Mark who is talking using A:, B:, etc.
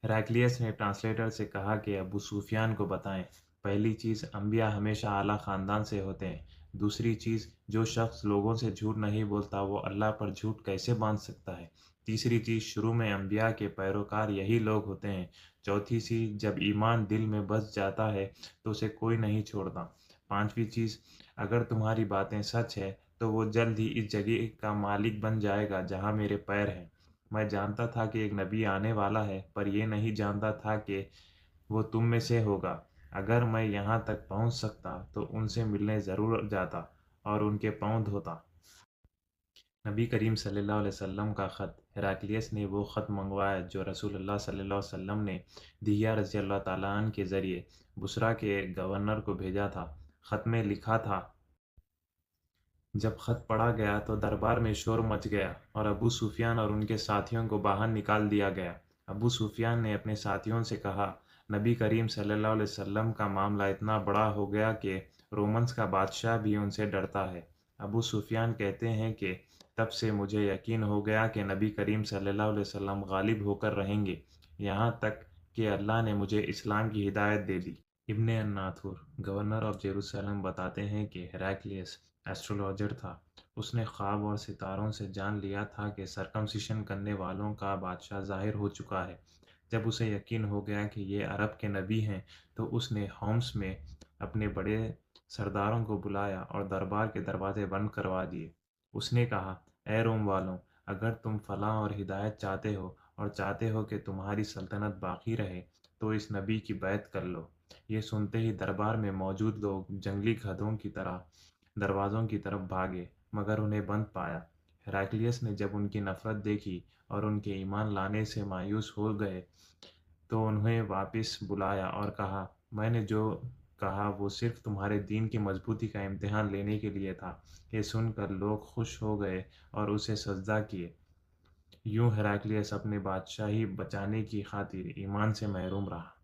A: ہیراکلیس نے ٹرانسلیٹر سے کہا کہ ابو سفیان کو بتائیں، پہلی چیز انبیاء ہمیشہ اعلیٰ خاندان سے ہوتے ہیں، دوسری چیز جو شخص لوگوں سے جھوٹ نہیں بولتا وہ اللہ پر جھوٹ کیسے باندھ سکتا ہے، تیسری چیز شروع میں انبیاء کے پیروکار یہی لوگ ہوتے ہیں، چوتھی چیز جب ایمان دل میں بس جاتا ہے تو اسے کوئی نہیں چھوڑتا، پانچویں چیز اگر تمہاری باتیں سچ ہے تو وہ جلد ہی اس جگہ کا مالک بن جائے گا جہاں میرے پیر ہیں۔ میں جانتا تھا کہ ایک نبی آنے والا ہے، پر یہ نہیں جانتا تھا کہ وہ تم میں سے ہوگا۔ اگر میں یہاں تک پہنچ سکتا تو ان سے ملنے ضرور جاتا اور ان کے پاؤں دھوتا۔ نبی کریم صلی اللہ علیہ وسلم کا خط۔ ہیراکلیس نے وہ خط منگوایا جو رسول اللہ صلی اللہ علیہ وسلم نے دہیہ رضی اللہ تعالیٰ عنہ کے ذریعے بصرہ کے گورنر کو بھیجا تھا۔ خط میں لکھا تھا، جب خط پڑھا گیا تو دربار میں شور مچ گیا اور ابو سفیان اور ان کے ساتھیوں کو باہر نکال دیا گیا۔ ابو سفیان نے اپنے ساتھیوں سے کہا، نبی کریم صلی اللہ علیہ وسلم کا معاملہ اتنا بڑا ہو گیا کہ رومنس کا بادشاہ بھی ان سے ڈرتا ہے۔ ابو سفیان کہتے ہیں کہ تب سے مجھے یقین ہو گیا کہ نبی کریم صلی اللہ علیہ وسلم غالب ہو کر رہیں گے، یہاں تک کہ اللہ نے مجھے اسلام کی ہدایت دے دی۔ ابن الناثور، گورنر آف جیروسلم، بتاتے ہیں کہ ہیراکلیس ایسٹرولوجر تھا۔ اس نے خواب اور ستاروں سے جان لیا تھا کہ سرکمسیشن کرنے والوں کا بادشاہ ظاہر ہو چکا ہے۔ جب اسے یقین ہو گیا کہ یہ عرب کے نبی ہیں تو اس نے ہومس میں اپنے بڑے سرداروں کو بلایا اور دربار کے دروازے بند کروا دیے۔ اس نے کہا، اے روم والوں، اگر تم فلاح اور ہدایت چاہتے ہو اور چاہتے ہو کہ تمہاری سلطنت باقی رہے تو اس نبی کی بیعت کر لو۔ یہ سنتے ہی دربار میں موجود لوگ جنگلی گدھوں کی طرح دروازوں کی طرف بھاگے مگر انہیں بند پایا۔ ہیراکلیس نے جب ان کی نفرت دیکھی اور ان کے ایمان لانے سے مایوس ہو گئے تو انہیں واپس بلایا اور کہا، میں نے جو کہا وہ صرف تمہارے دین کی مضبوطی کا امتحان لینے کے لیے تھا۔ یہ سن کر لوگ خوش ہو گئے اور اسے سجدہ کیے۔ یوں ہیراکلیس اپنے بادشاہی بچانے کی خاطر ایمان سے محروم رہا۔